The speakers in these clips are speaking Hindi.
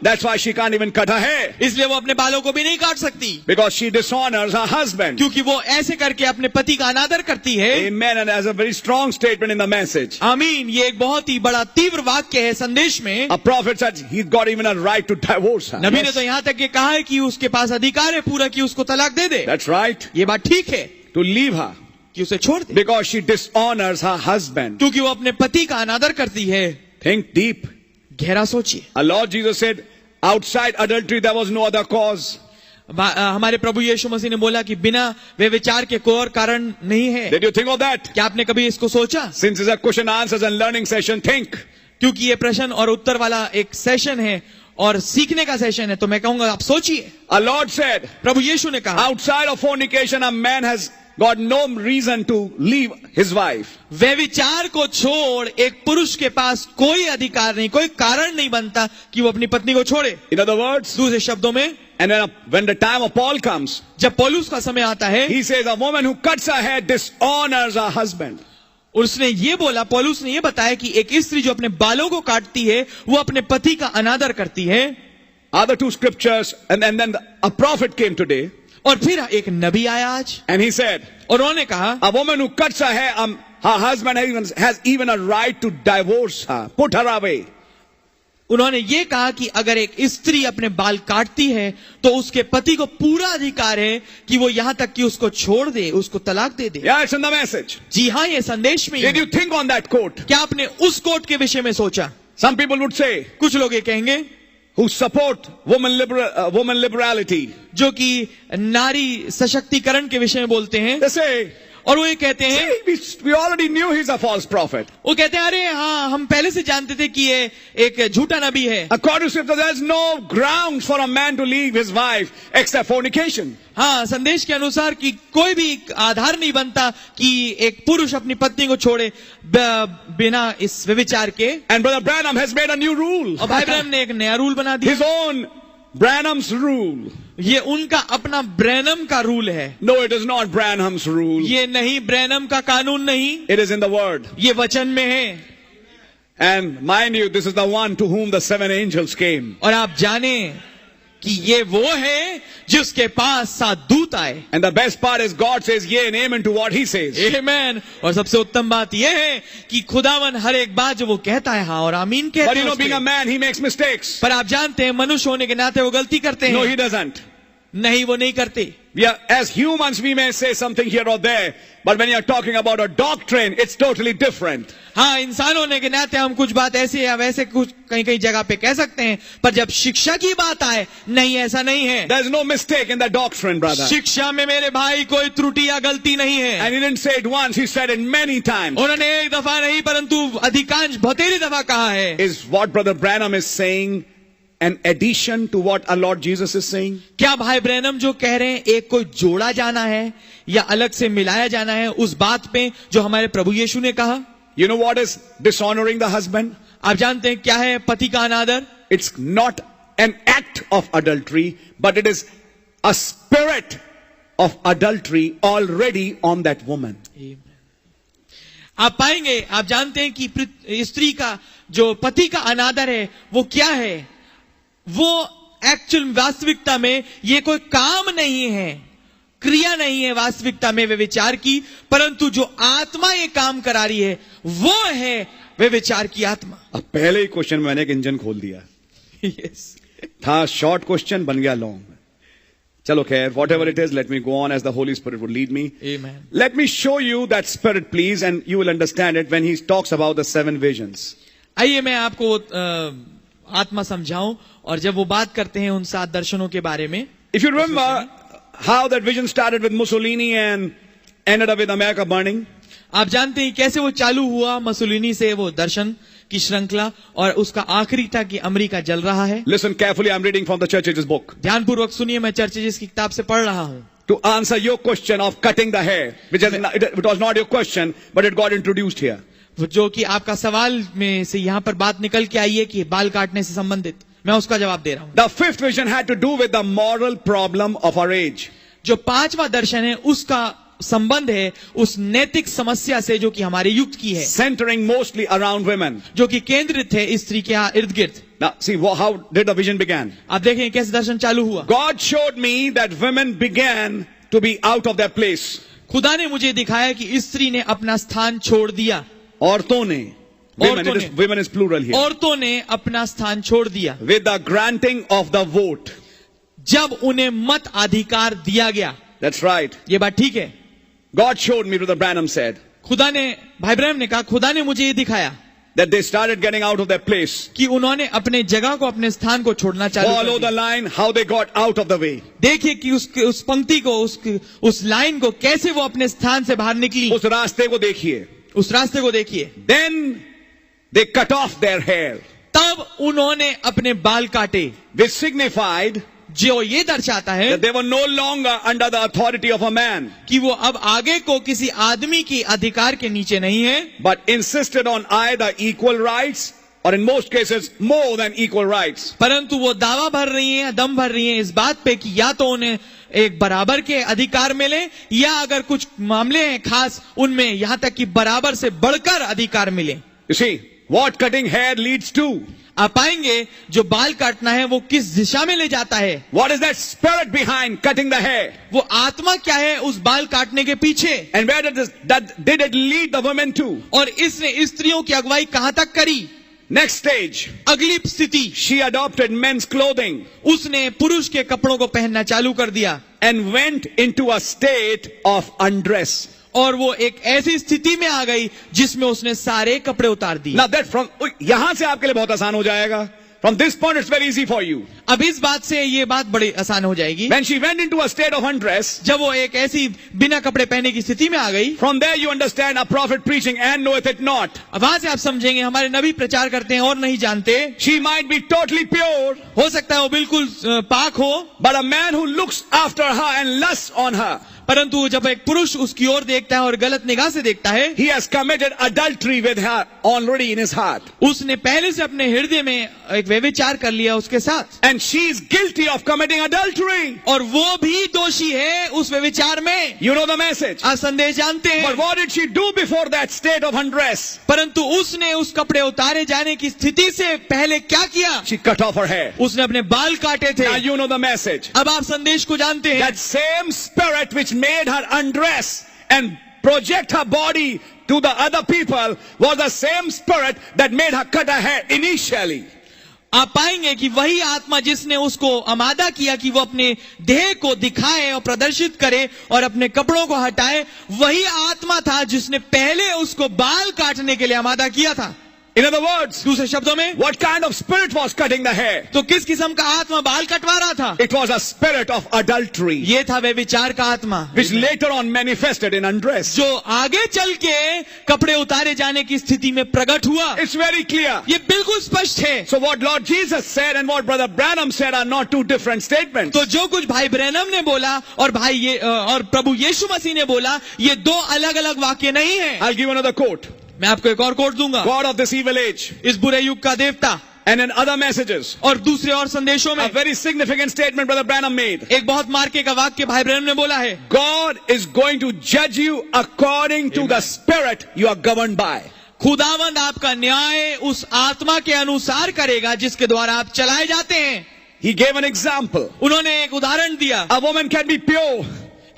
That's why she can't even cut her hair. इसलिए वो अपने बालों को भी नहीं काट सकती, Because she dishonors her husband. क्योंकि वो ऐसे करके अपने पति का अनादर करती है। Amen. And there's a very strong statement in the message. आमीन। ये एक बहुत ही बड़ा तीव्र वाक्य है संदेश में। A prophet said he's got even a right to divorce her. नबी ने तो यहाँ तक ये कहा है कि उसके पास अधिकार है पूरा कि उसको तलाक दे दे। That's right. ये बात ठीक है To leave her. कि उसे छोड़ दे, Because she dishonors her husband. क्योंकि वो अपने पति का अनादर करती है। Think deep. गहरा सोचिए। Our Lord Jesus said, outside adultery there was no other cause. हमारे प्रभु यीशु मसीह ने बोला कि बिना वे विचार के कोई और कारण नहीं है। Did you think of that? क्या आपने कभी इसको सोचा? Since it's a question answers and learning session, think. क्योंकि ये प्रश्न और उत्तर वाला एक सेशन है और सीखने का सेशन है, तो मैं कहूंगा आप सोचिए। Our Lord said, प्रभु यीशु ने कहा, outside of fornication a man has got no reason to leave his wife. वे विचार को छोड़ एक पुरुष के पास कोई अधिकार नहीं, कोई कारण नहीं बनता कि वो अपनी पत्नी को छोड़े। In other words, दूसरे शब्दों में, and when the time of Paul comes, जब पौलुस का समय आता है, he says a woman who cuts her hair dishonors her husband. उसने ये बोला, पौलुस ने ये बताया कि एक स्त्री जो अपने बालों को काटती है वो अपने पति का अनादर करती है। Other two scriptures, and then a prophet came today. और फिर एक नबी आया आज, And he said, और उन्होंने कहा, a woman who cuts her hair, her husband has even a right to divorce her, put her away. उन्होंने ये कहा कि अगर एक स्त्री अपने बाल काटती है तो उसके पति को पूरा अधिकार है कि वो यहाँ तक कि उसको छोड़ दे, उसको तलाक दे दे। Yeah, it's in the message. जी हाँ, ये संदेश में Did you think on that quote? क्या आपने उस कोट के विषय में सोचा? Some people would say, कुछ लोग ये कहेंगे who support woman liberality. जो कि नारी सशक्तिकरण के विषय में बोलते हैं, They say, और वो ये कहते हैं, see, we already knew he's a false prophet. वो कहते हैं अरे हाँ, हम पहले से जानते थे कि ये एक झूठा नबी है। According to scripture, there's no grounds for a man to leave his wife except fornication. हाँ, संदेश के अनुसार कि कोई भी आधार नहीं बनता कि एक पुरुष अपनी पत्नी को छोड़े बिना इस व्यभिचार के। And Brother Branham has made a new rule. और भाई ब्रैनम ने एक नया रूल बना दिया। His own Branham's rule. ये उनका अपना ब्रैनम का रूल है। No, it is not Branham's rule. ये नहीं, ब्रैनम का कानून नहीं, It is in the word. ये वचन में है। And mind you, this is the one to whom the 7 angels came. और आप जाने कि ये वो है जिसके पास 7 दूत आए। And the best part is God says yea and amen to what he says. Amen। और सबसे उत्तम बात यह है कि खुदावन हर एक बात जो वो कहता है हाँ और आमीन कहते But हैं। you know, being a man, he makes mistakes. पर आप जानते हैं मनुष्य होने के नाते वो गलती करते हैं। No, he doesn't. नहीं, वो नहीं करते। We are, as humans, we may say something here or there, but when you are talking about a doctrine, it's totally different. हाँ, इंसान होने के नाते हम कुछ बात ऐसे या वैसे कुछ कहीं कहीं जगह पे कह सकते हैं, पर जब शिक्षा की बात आए, नहीं, ऐसा नहीं है। There's no mistake in the doctrine, brother. शिक्षा में मेरे भाई कोई त्रुटि या गलती नहीं है। And he didn't say it once, he said it many times. उन्होंने एक दफा नहीं परंतु अधिकांश बहुतेरी दफा कहा है। Is what Brother Branham is saying an addition to what our Lord Jesus is saying? क्या भाई ब्रैनम जो कह रहे हैं एक कोई जोड़ा जाना है या अलग से मिलाया जाना है उस बात पे जो हमारे प्रभु यीशु ने कहा? You know what is dishonoring the husband? आप जानते हैं क्या है पति का अनादर? It's not an act of adultery, but it is a spirit of adultery already on that woman. आप पाएंगे, आप जानते हैं कि स्त्री का जो पति का अनादर है वो क्या है? वो एक्चुअल वास्तविकता में ये कोई काम नहीं है, क्रिया नहीं है वास्तविकता में वे विचार की, परंतु जो आत्मा ये काम करा रही है वो है वे विचार की आत्मा। अब पहले ही क्वेश्चन में मैंने एक इंजन खोल दिया। yes. था शॉर्ट क्वेश्चन, बन गया लॉन्ग। चलो खैर, whatever it is, let me go on as the Holy Spirit would lead me. Amen. Let me show you that spirit, please, and you will understand it when he talks about the 7 visions. आइए मैं आपको आत्मा समझाऊं, और जब वो बात करते हैं उन 7 दर्शनों के बारे में। If you remember how that vision started with Mussolini and ended up with America burning. आप जानते हैं कैसे वो चालू हुआ मुसोलिनी से वो दर्शन की श्रृंखला, और उसका आखिरी था कि अमेरिका जल रहा है। Listen carefully, I'm reading from the Church's book. ध्यानपूर्वक सुनिए, मैं चर्चेज की किताब से पढ़ रहा हूं। To answer your question of cutting the hair, which it was not your question, but it got introduced here. जो कि आपका सवाल में से यहाँ पर बात निकल के आई है कि बाल काटने से संबंधित, मैं उसका जवाब दे रहा हूं। The 5th vision had to do with the moral problem of our age. जो 5वां दर्शन है उसका संबंध है उस नैतिक समस्या से जो कि हमारे युग की है, Centering mostly around women. जो कि केंद्रित है स्त्री के इर्द गिर्द। Now, see how did the vision began? आप देखें कैसे दर्शन चालू हुआ. God showed me that women began to be out of their place. खुदा ने मुझे दिखाया कि स्त्री ने अपना स्थान छोड़ दिया. औरतों ने, women is plural here. औरतों ने अपना स्थान छोड़ दिया. With the granting of the vote. जब उन्हें मत अधिकार दिया गया. That's right. ये बात ठीक है. God showed me, Brother Branham said. खुदा ने, भाई ब्रैनम ने कहा, खुदा ने मुझे ये दिखाया that they started getting out of their place. कि उन्होंने अपने जगह को, अपने स्थान को छोड़ना चालू कर Follow दिया. the line, how they got out of the way. देखिए कि उस पंक्ति को, उस लाइन को कैसे वो अपने स्थान से बाहर निकली. उस रास्ते को देखिए. उस रास्ते को देखिए. Then they cut off their hair. तब उन्होंने अपने बाल काटे. Which signified जो ये दर्शाता है that they were no longer under the authority of a man, कि वो अब आगे को किसी आदमी की अधिकार के नीचे नहीं है, but insisted on either equal rights or in most cases more than equal rights. परंतु वो दावा भर रही हैं, दम भर रही हैं इस बात पे कि या तो उन्हें एक बराबर के अधिकार मिले, या अगर कुछ मामले हैं खास उनमें यहां तक कि बराबर से बढ़कर अधिकार मिले. You see, what cutting hair leads to? आप पाएंगे जो बाल काटना है वो किस दिशा में ले जाता है. What is that spirit behind cutting the hair? वो आत्मा क्या है उस बाल काटने के पीछे. And where did it lead the women to? और इसने स्त्रियों की अगुवाई कहां तक करी. Next stage, अगली स्थिति, she adopted men's clothing उसने पुरुष के कपड़ों को पहनना चालू कर दिया and went into a state of undress. और वो एक ऐसी स्थिति में आ गई जिसमें उसने सारे कपड़े उतार दिए. Now that from यहां से आपके लिए बहुत आसान हो जाएगा. From this point it's very easy for you. अब इस बात से ये बात बड़ी आसान हो जाएगी. When she went into a state of undress, जब वो एक ऐसी बिना कपड़े पहने की स्थिति में आ गई, from there you understand a prophet preaching and knoweth it not. वहां से आप समझेंगे हमारे नबी प्रचार करते हैं और नहीं जानते. She might be totally pure, हो सकता है वो बिल्कुल पाक हो, but a man who looks after her and lusts on her, परंतु जब एक पुरुष उसकी ओर देखता है और गलत निगाह से देखता है, he has committed adultery with her already in his heart. उसने पहले से अपने हृदय में एक व्यभिचार कर लिया उसके साथ. And she is guilty of committing adultery. और वो भी दोषी है उस व्यभिचार में. You know the message. आप संदेश जानते हैं. But what did she do before that state of undress? परंतु उसने उस कपड़े उतारे जाने की स्थिति से पहले क्या किया. She cut off her hair. उसने अपने बाल काटे थे. Now you know the message. अब आप संदेश को जानते हैं. That same spirit which made her undress and project her body to the other people was the same spirit that made her cut her hair initially. आप पाएंगे कि वही आत्मा जिसने उसको आमादा किया कि वो अपने देह को दिखाए और प्रदर्शित करे और अपने कपड़ों को हटाए, वही आत्मा था जिसने पहले उसको बाल काटने के लिए आमादा किया था. In other words, दूसरे शब्दों में, what kind of spirit was cutting the hair? तो किस किस्म का आत्मा बाल कटवा रहा था. It was a spirit of adultery, ये था व्यभिचार का आत्मा, which later on manifested in undress. जो आगे चल के कपड़े उतारे जाने की स्थिति में प्रकट हुआ. It's very clear. ये बिल्कुल स्पष्ट है. So what Lord Jesus said and what Brother Branham said are not two different statements. तो जो कुछ भाई ब्रैनम ने बोला और प्रभु यीशु मसीह ने बोला, ये दो अलग अलग वाक्य नहीं है. I'll give another quote. मैं आपको एक और कोट दूंगा. God of this evil age. इस बुरे युग का देवता. And in other messages, और दूसरे और संदेशों में a very significant statement Brother Branham made. एक बहुत मार्के का वाक्य भाई ब्रैनम ने बोला है. God is going to judge you according to the spirit you are governed by. खुदावंद आपका न्याय उस आत्मा के अनुसार करेगा जिसके द्वारा आप चलाए जाते हैं. He gave an example. उन्होंने एक उदाहरण दिया. A woman can be pure,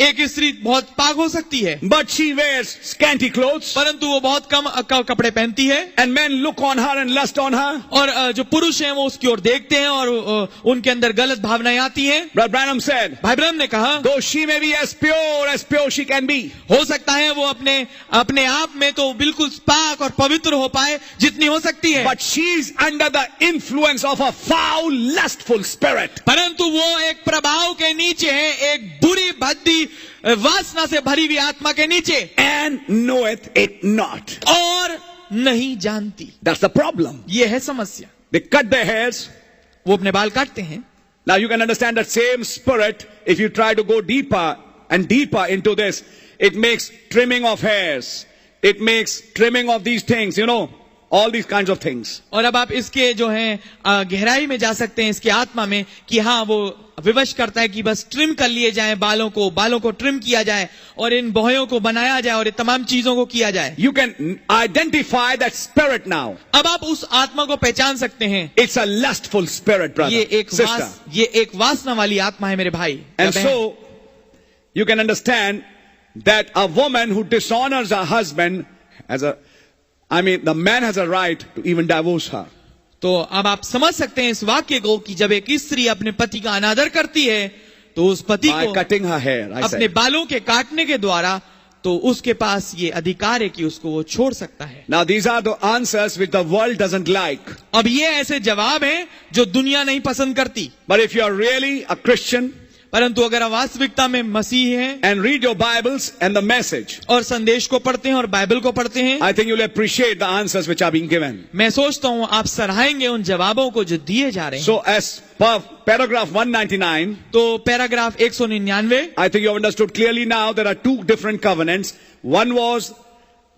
एक स्त्री बहुत पाक हो सकती है, but she wears scanty clothes, परंतु वो बहुत कम कपड़े पहनती है. and men look on her and lust on her. और जो पुरुष हैं वो उसकी ओर देखते हैं और उनके अंदर गलत भावनाएं आती हैं. Brother Branham said, भाई ब्रैनम ने कहा, though she may be as pure she can be, हो सकता है वो अपने आप में तो बिल्कुल पाक और पवित्र हो पाए जितनी हो सकती है, but she's under the influence of a foul, lustful spirit. परंतु वो एक प्रभाव के नीचे है, एक बुरी भद्दी वासना से भरी हुई आत्मा के नीचे, and knoweth it not. और नहीं जानती. That's the problem. ये है समस्या. They cut their hairs. वो अपने बाल काटते हैं. Now you can understand that same spirit, if you try to go deeper and deeper into this, it makes trimming of hairs. It makes trimming of these things, all these kinds of things. और अब आप इसके जो है गहराई में जा सकते हैं इसके आत्मा में कि हाँ वो विवश करता है कि बस ट्रिम कर लिए जाएं बालों को ट्रिम किया जाए और इन बहों को बनाया जाए और ये तमाम चीजों को किया जाए. You can identify that spirit now. अब आप उस आत्मा को पहचान सकते हैं. It's a lustful spirit, brother, sister. ये एक वासना वाली आत्मा है मेरे भाई. And so you can understand that a woman who dishonors her husband the man has a right to even divorce her. तो अब आप समझ सकते हैं इस वाक्य को कि जब एक स्त्री अपने पति का अनादर करती है तो उस पति को cutting her hair, अपने बालों के काटने के द्वारा तो उसके पास ये अधिकार है कि उसको वो छोड़ सकता है. Now these are the answers which the world doesn't like. अब ये ऐसे जवाब हैं जो दुनिया नहीं पसंद करती. But if you are really a Christian, परंतु अगर आप वास्तविकता में मसीह हैं and read your Bibles and the message, और संदेश को पढ़ते हैं और बाइबल को पढ़ते हैं, I think you'll appreciate the answers which are being given. मैं सोचता हूँ आप सराहेंगे उन जवाबों को जो दिए जा रहे हैं. So as per paragraph 199, तो paragraph 199, I think you have understood clearly now there are two different covenants. One was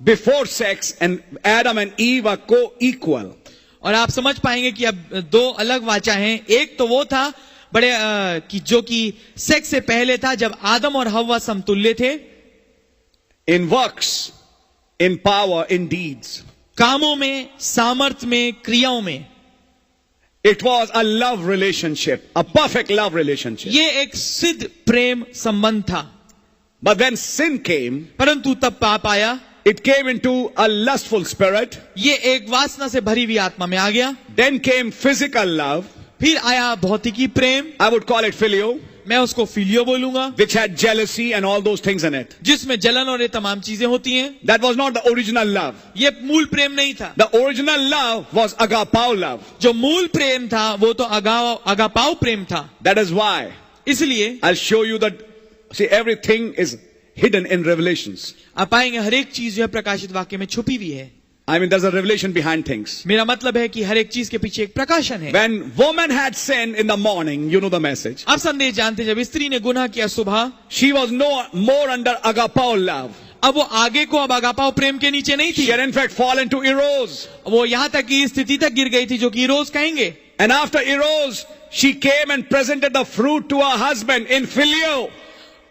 before sex and Adam and Eve are co-equal. और आप समझ पाएंगे कि अब दो अलग वाचा हैं. एक तो वो था बड़े कि जो कि सेक्स से पहले था जब आदम और हव्वा समतुल्य थे. In works, in power, in deeds. कामों में, सामर्थ्य में, क्रियाओं में. It was a love relationship, a perfect love relationship. ये एक सिद्ध प्रेम संबंध था. But when sin came, परंतु तब पाप आया, it came into a lustful spirit. ये एक वासना से भरी हुई आत्मा में आ गया. Then came physical love. फिर आया भौतिकी प्रेम. I would call it filio. मैं उसको फिलियो बोलूंगा. Which had jealousy and all those things in it. जिसमें जलन और ये तमाम चीजें होती हैं. That was not the original love. ये मूल प्रेम नहीं था. The original love was agapao love. जो मूल प्रेम था वो तो अगापाओ प्रेम था. That is why. इसलिए I'll show you that. See, everything is hidden in Revelations. आप पाएंगे हर एक चीज जो है प्रकाशित वाक्य में छुपी हुई है. I mean, there's a revelation behind things. मेरा मतलब है कि हर एक चीज के पीछे एक प्रकाशन है. When woman had sinned in the morning, you know the message. आप संदेश जानते, जब स्त्री ने गुनाह किया सुबह, She was no more under agapao love. अब वो आगे को अब अगापाओ प्रेम के नीचे नहीं थी. She had in fact fallen to eros. वो यहाँ तक की स्थिति तक गिर गई थी जो कि इरोज कहेंगे. And after eros, she came and presented the fruit to her husband in filio.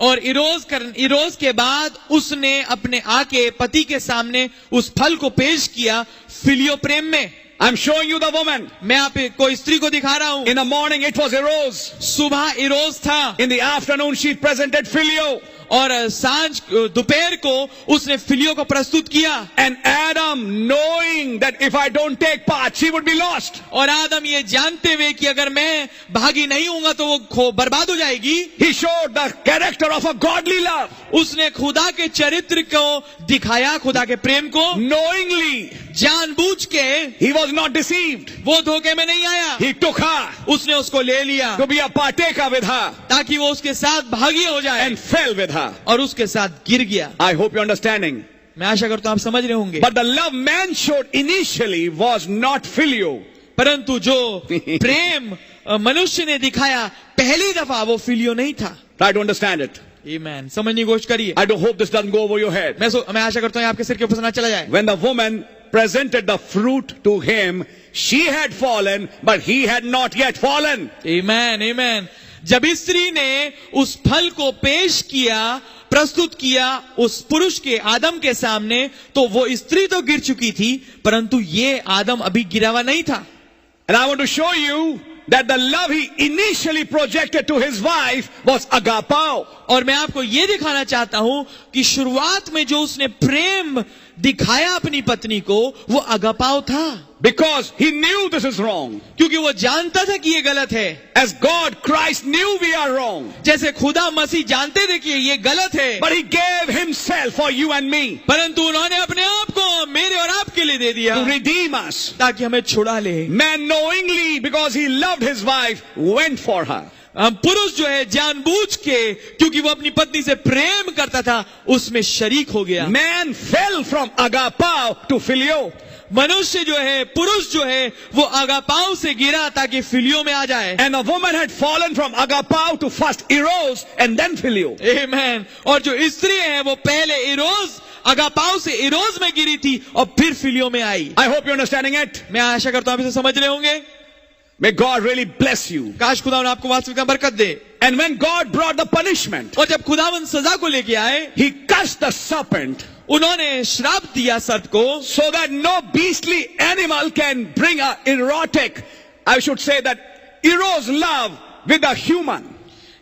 और इरोज के बाद उसने अपने आके पति के सामने उस फल को पेश किया फिलियो प्रेम में. I'm showing you the woman. मैं आपको स्त्री को दिखा रहा हूं. In the morning it was eros. सुबह इरोज था. In the afternoon she presented filio. और सांझ दोपहर को उसने फिलियो को प्रस्तुत किया. And Adam, knowing that if I don't take part, she would be lost. और आदम ये जानते हुए कि अगर मैं भागी नहीं होऊंगा तो वो बर्बाद हो जाएगी, he showed the character of a godly love. उसने खुदा के चरित्र को दिखाया, खुदा के प्रेम को. Knowingly, जानबूझ के. he was not deceived. वो धोखे में नहीं आया. He took her. उसने उसको ले लिया to be a partaker with her. ताकि वो उसके साथ भागी हो जाए. And fell with her. और उसके साथ गिर गया. I hope you're understanding. मैं आशा करता हूं आप समझ रहे होंगे. But the love man showed initially was not filio. परंतु जो प्रेम मनुष्य ने दिखाया पहली दफा वो फिलियो नहीं था. Try to understand it. Amen. समझने की कोशिश करिए. I don't hope this doesn't go over your head. मैं आशा करता हूं आपके सिर के ऊपर से ना चला जाए. When the woman presented the fruit to him, she had fallen, but he had not yet fallen. Amen. Amen. जब स्त्री ने उस फल को पेश किया, प्रस्तुत किया उस पुरुष के आदम के सामने, तो वो स्त्री तो गिर चुकी थी परंतु ये आदम अभी गिरा हुआ नहीं था. And I want to show you that the love he initially projected to his wife was agapao. और मैं आपको ये दिखाना चाहता हूं कि शुरुआत में जो उसने प्रेम दिखाया अपनी पत्नी को वो अगापाओ था. Because he knew this is wrong. क्योंकि वो जानता था कि ये गलत है. As God, Christ knew we are wrong. जैसे खुदा मसीह जानते थे कि ये गलत है. But he gave himself for you and me. परंतु उन्होंने अपने आप को मेरे और आपके लिए दे दिया. To redeem us. ताकि हमें छुड़ा ले. Man knowingly, because he loved his wife, went for her. पुरुष जो है जानबूझ के क्योंकि वो अपनी पत्नी से प्रेम करता था उसमें शरीक हो गया. Man fell from agapao to filio. मनुष्य जो है, पुरुष जो है वो अगापाओ से गिरा ताकि फिलियो में आ जाए. And a woman had fallen from agapao to first eros and then filio. Amen. और जो स्त्री है वो पहले इरोज अगापाओ से इरोज में गिरी थी और फिर फिलियो में आई। I hope you're understanding it. मैं आशा करता हूं आप इसे समझ रहे होंगे। May God really bless you. काश खुदावन आपको वास्तविक में बरकत दे। And when God brought the punishment, और जब खुदावन सजा को लेके आए, He cursed the serpent उन्होंने श्राप दिया सर्प को, so that no beastly animal can bring a erotic, I should say that eros love with a human.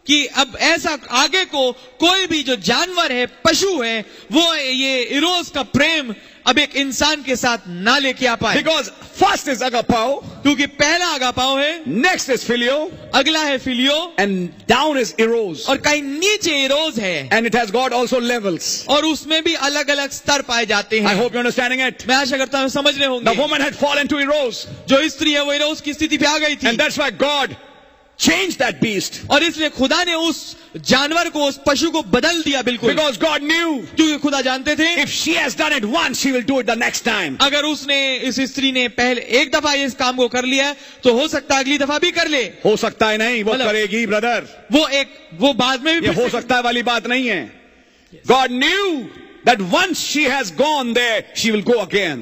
कि अब ऐसा आगे को कोई भी जो जानवर है, पशु है, वो ये इरोज का प्रेम अब एक इंसान के साथ ना लेके आ पाए। Because first is agapao, क्योंकि पहला अगापाओ है, next is filio, अगला है फिलियो, and down is eros. और कहीं नीचे इरोज है, And it has got also levels. और उसमें भी अलग अलग स्तर पाए जाते I हैं। hope you're understanding it. मैं आशा करता हूं समझ रहे The होंगे। woman had fallen to eros. जो स्त्री है वो इरोज की स्थिति पे आ गई थी, And that's why God changed that beast. और इसलिए खुदा ने उस जानवर को, उस पशु को बदल दिया बिल्कुल। Because God knew क्योंकि खुदा जानते थे if she has done it once, she will do it the next time. अगर उसने, इस स्त्री ने पहले एक दफा इस काम को कर लिया तो हो सकता है अगली दफा भी कर ले। हो सकता है नहीं, वो मतलब- करेगी ब्रदर। वो बाद में भी ये हो सकता है वाली बात नहीं है। God knew that once she has gone there, she will go again.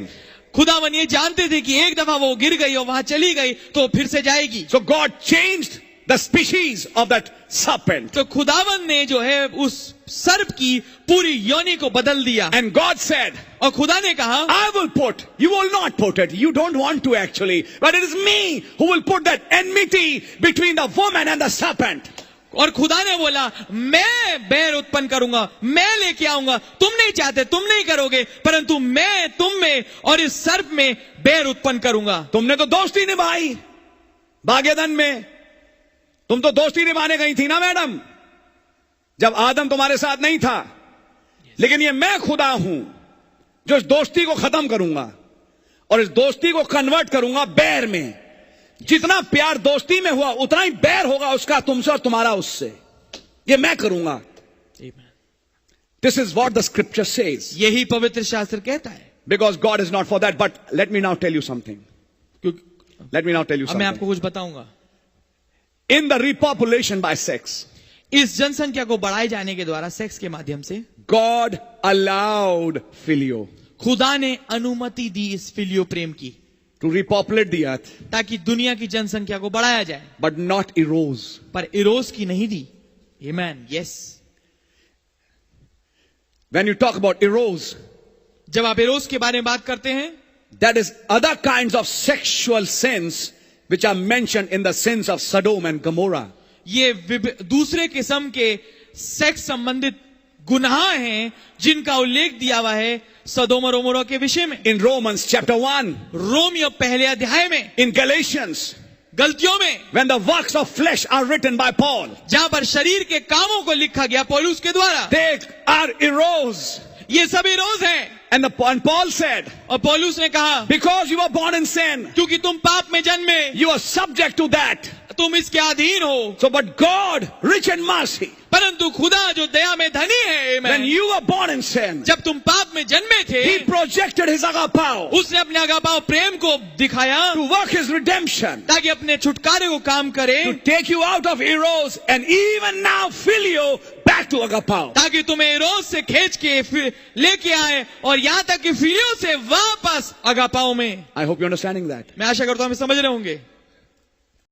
खुदावन ये जानते थे कि एक दफा वो गिर गई और वहां चली गई तो फिर से जाएगी। So God changed the species of that serpent. तो खुदावन ने जो है उस सर्प की पूरी योनि को बदल दिया। And God said, और खुदा ने कहा, I will put, you will not put it, you don't want to actually, but it is me who will put that enmity between the woman and the serpent. और खुदा ने बोला, मैं बैर उत्पन्न करूंगा, मैं लेके आऊंगा, तुम नहीं चाहते, तुम नहीं करोगे, परंतु मैं तुम में और इस सर्प में बैर उत्पन्न करूंगा। तुमने तो दोस्ती निभाई भाग्यदन में, तुम तो दोस्ती निभाने गई थी ना मैडम, जब आदम तुम्हारे साथ नहीं था। लेकिन ये मैं खुदा हूं जो इस दोस्ती को खत्म करूंगा और इस दोस्ती को कन्वर्ट करूंगा बैर में। जितना प्यार दोस्ती में हुआ उतना ही बैर होगा उसका तुमसे और तुम्हारा उससे। ये मैं करूंगा। This is what the scripture says. यही पवित्र शास्त्र कहता है। Because God is not for that. But let me now tell you something. Let me now tell you अब मैं आपको कुछ बताऊंगा। In the repopulation by sex, इस जनसंख्या को बढ़ाए जाने के द्वारा, सेक्स के माध्यम से, गॉड अलाउड फिलियो, खुदा ने अनुमति दी इस फिलियो प्रेम की, टू रिपॉपुलेट द अर्थ, ताकि दुनिया की जनसंख्या को बढ़ाया जाए, बट नॉट इरोज, पर इरोज की नहीं दी। Amen, yes. When you talk about Eros, जब आप इरोज के बारे में बात करते हैं, that is other kinds of sexual sins which are mentioned in the sins of Sodom and Gomorrah. ये दूसरे किस्म के सेक्स संबंधित गुनाह हैं जिनका उल्लेख दिया हुआ है सदोम और गोमोरा के विषय में। In Romans chapter 1, रोमियो पहले अध्याय में, in Galatians, गलतियों में, when the works of flesh are written by Paul, जहां पर शरीर के कामों को लिखा गया पौलुस के द्वारा, they are eros. ये सब इरोज हैं। And Paul said, और पौलुस ने कहा, because you were born in sin, क्योंकि तुम पाप में जन्मे, you are subject to that. तुम इसके अधीन हो। So, but God, rich in mercy, परंतु खुदा जो दया में धनी है, when you were born in sin, जब तुम पाप में जन्मे थे, He projected His agapao उसने अपने अगापाओ प्रेम को दिखाया to work His redemption, ताकि अपने छुटकारे को काम करे, to take you out of eros and even now fill you back to agapao. ताकि तुम्हें इरोज से खींच के फिर लेके आए और यहां तक कि फिलियो से वापस अगापाओ में। I hope you're understanding that. मैं आशा करता हूं आप समझ रहे होंगे।